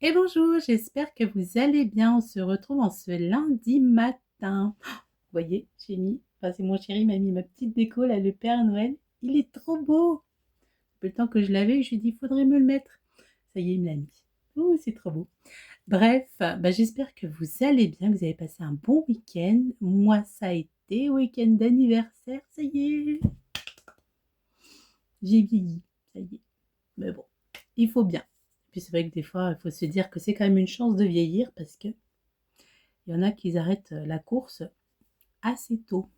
Et bonjour, j'espère que vous allez bien. On se retrouve en ce lundi matin. Vous voyez, c'est mon chéri m'a mis ma petite déco là, le Père Noël. Il est trop beau. Depuis le temps que je l'avais, je lui ai dit, il faudrait me le mettre. Ça y est, il me l'a mis. Oh, c'est trop beau. Bref, j'espère que vous allez bien, que vous avez passé un bon week-end. Moi, ça a été week-end d'anniversaire. Ça y est, j'ai vieilli. Ça y est. Mais bon, il faut bien. Puis c'est vrai que des fois, il faut se dire que c'est quand même une chance de vieillir parce que il y en a qui arrêtent la course assez tôt.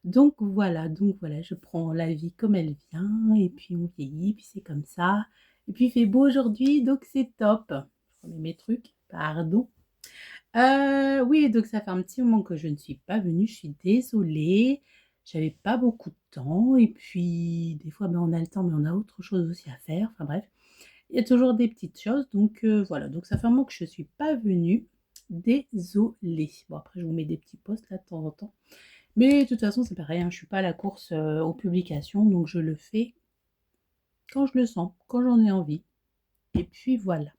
Donc voilà, je prends la vie comme elle vient, et puis on vieillit, puis c'est comme ça. Et puis il fait beau aujourd'hui, donc c'est top. Je remets mes trucs, pardon. Oui, donc ça fait un petit moment que je ne suis pas venue, je suis désolée. J'avais pas beaucoup de temps, et puis des fois on a le temps, mais on a autre chose aussi à faire. Enfin bref, il y a toujours des petites choses, donc voilà. Donc ça fait un moment que je ne suis pas venue. Désolée. Bon, après, je vous mets des petits posts là de temps en temps. Mais de toute façon, c'est pareil, hein, je ne suis pas à la course aux publications, donc je le fais quand je le sens, quand j'en ai envie. Et puis voilà.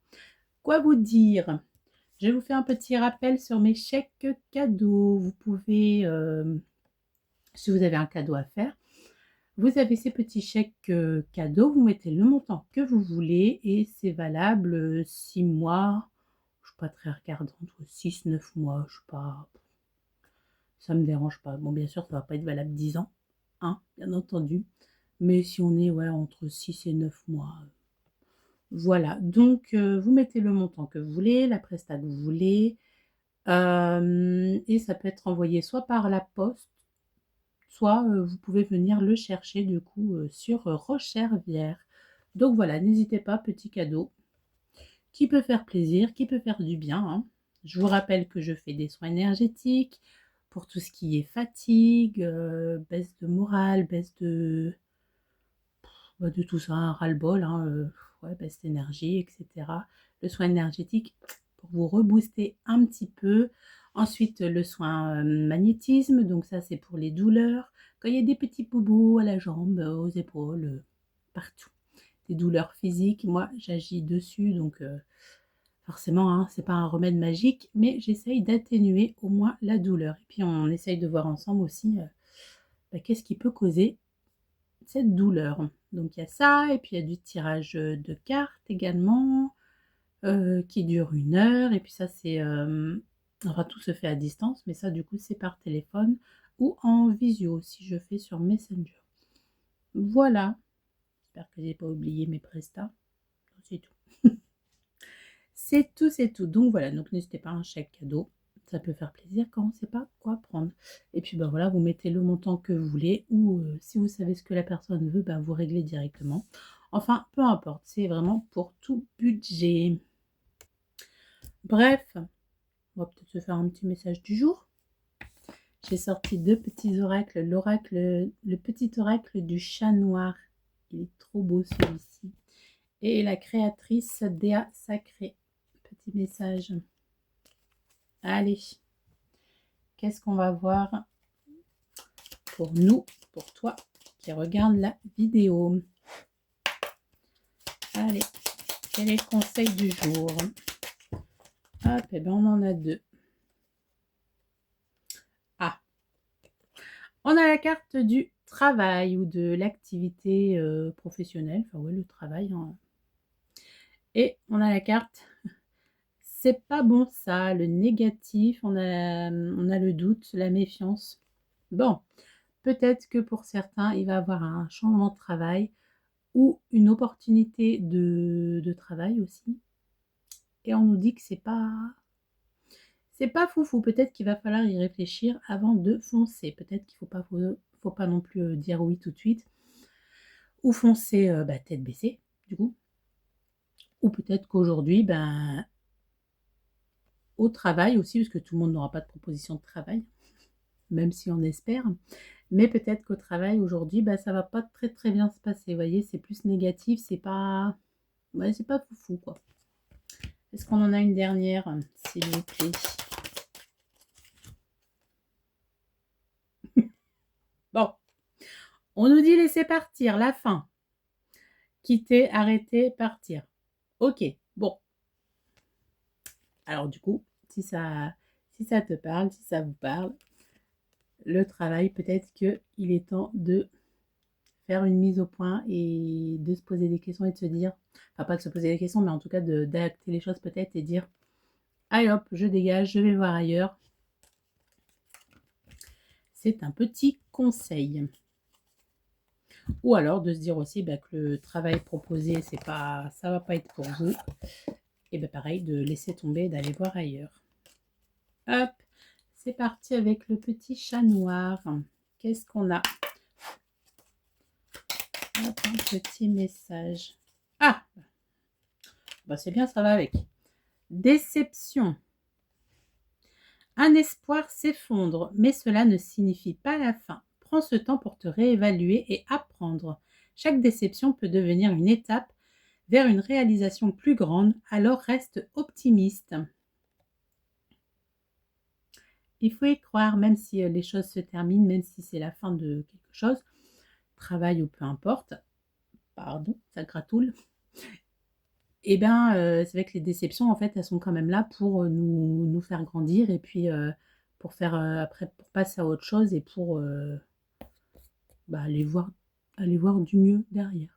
Quoi vous dire? Je vais vous faire un petit rappel sur mes chèques cadeaux. Vous pouvez, si vous avez un cadeau à faire, vous avez ces petits chèques cadeaux, vous mettez le montant que vous voulez et c'est valable 6 mois. Je ne suis pas très regardante, 6, 9 mois, je ne sais pas. Ça me dérange pas. Bon, bien sûr, ça va pas être valable 10 ans, hein, bien entendu. Mais si on est entre 6 et 9 mois, voilà. Donc, vous mettez le montant que vous voulez, la presta que vous voulez. Et ça peut être envoyé soit par la poste, soit vous pouvez venir le chercher du coup sur Rochervière. Donc voilà, n'hésitez pas, petit cadeau qui peut faire plaisir, qui peut faire du bien, hein. Je vous rappelle que je fais des soins énergétiques pour tout ce qui est fatigue, baisse de morale, baisse de tout ça, un ras-le-bol, hein, ouais, baisse d'énergie, etc. Le soin énergétique pour vous rebooster un petit peu. Ensuite, le soin magnétisme, donc ça c'est pour les douleurs. Quand il y a des petits bobos à la jambe, aux épaules, partout. Des douleurs physiques, moi j'agis dessus, donc forcément, hein, c'est pas un remède magique, mais j'essaye d'atténuer au moins la douleur. Et puis on essaye de voir ensemble aussi qu'est-ce qui peut causer cette douleur. Donc il y a ça, et puis il y a du tirage de cartes également, qui dure 1 heure, et puis ça c'est... enfin tout se fait à distance, mais ça du coup c'est par téléphone ou en visio si je fais sur Messenger. Voilà, j'espère que j'ai pas oublié mes prestats. C'est tout. C'est tout, c'est tout. Donc voilà, donc n'hésitez pas, un chèque cadeau, ça peut faire plaisir quand on ne sait pas quoi prendre. Et puis voilà, vous mettez le montant que vous voulez, ou si vous savez ce que la personne veut, vous réglez directement. Enfin, peu importe, c'est vraiment pour tout budget. Bref, on va peut-être se faire un petit message du jour. J'ai sorti 2 petits oracles. Le petit oracle du chat noir. Il est trop beau celui-ci. Et la créatrice Déa Sacré. Petit message. Allez, qu'est-ce qu'on va voir pour nous, pour toi qui regarde la vidéo? Allez, quel est le conseil du jour? Hop, et on en a 2. Ah, on a la carte du travail ou de l'activité professionnelle, enfin ouais, le travail, hein. Et on a la carte, c'est pas bon ça, le négatif, on a le doute, la méfiance. Bon, peut-être que pour certains, il va y avoir un changement de travail ou une opportunité de travail aussi. Et on nous dit que c'est pas foufou. Peut-être qu'il va falloir y réfléchir avant de foncer. Peut-être qu'il faut pas non plus dire oui tout de suite. Ou foncer tête baissée, du coup. Ou peut-être qu'aujourd'hui, au travail aussi, parce que tout le monde n'aura pas de proposition de travail, même si on espère. Mais peut-être qu'au travail aujourd'hui, ça va pas très très bien se passer. Vous voyez, c'est plus négatif, c'est pas foufou quoi. Est-ce qu'on en a une dernière, s'il vous plaît? Bon, on nous dit laisser partir, la fin. Quitter, arrêter, partir. Ok, bon. Alors du coup, si ça te parle, si ça vous parle, le travail, peut-être qu'il est temps de faire une mise au point et de se poser des questions et de se dire, enfin pas de se poser des questions, mais en tout cas d'adapter les choses peut-être et dire, allez hop, je dégage, je vais voir ailleurs. C'est un petit conseil. Ou alors de se dire aussi que le travail proposé, ça va pas être pour vous. Et pareil, de laisser tomber, d'aller voir ailleurs. Hop, c'est parti avec le petit chat noir. Qu'est-ce qu'on a? Hop, un petit message. Ah, c'est bien, ça va avec. Déception. Un espoir s'effondre, mais cela ne signifie pas la fin. Prends ce temps pour te réévaluer et apprendre. Chaque déception peut devenir une étape vers une réalisation plus grande, alors reste optimiste. Il faut y croire, même si les choses se terminent, même si c'est la fin de quelque chose, travail ou peu importe. Pardon, ça gratouille. C'est vrai que les déceptions, en fait, elles sont quand même là pour nous faire grandir et puis pour faire après pour passer à autre chose et pour aller voir du mieux derrière.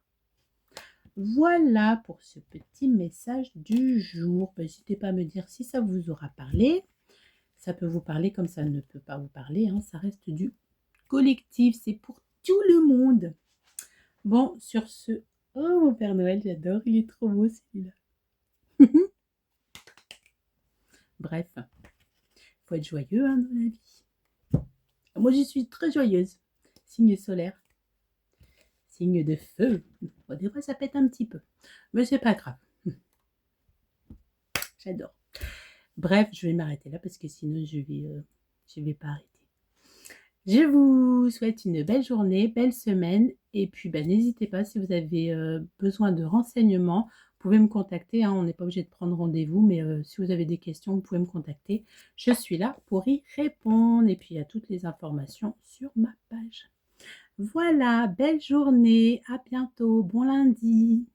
Voilà pour ce petit message du jour. N'hésitez pas à me dire si ça vous aura parlé. Ça peut vous parler comme ça ne peut pas vous parler. Hein. Ça reste du collectif. C'est pour tout le monde. Bon, sur ce... Oh, mon Père Noël, j'adore. Il est trop beau, celui-là. Bref, faut être joyeux hein, dans la vie. Moi, je suis très joyeuse. Signe solaire. Signe de feu. Bon, des fois, ça pète un petit peu. Mais c'est pas grave. J'adore. Bref, je vais m'arrêter là parce que sinon, je vais pas arrêter. Je vous souhaite une belle journée, belle semaine. Et puis, n'hésitez pas si vous avez besoin de renseignements. Vous pouvez me contacter. Hein, on n'est pas obligé de prendre rendez-vous. Mais si vous avez des questions, vous pouvez me contacter. Je suis là pour y répondre. Et puis, il y a toutes les informations sur ma page. Voilà, belle journée. À bientôt. Bon lundi.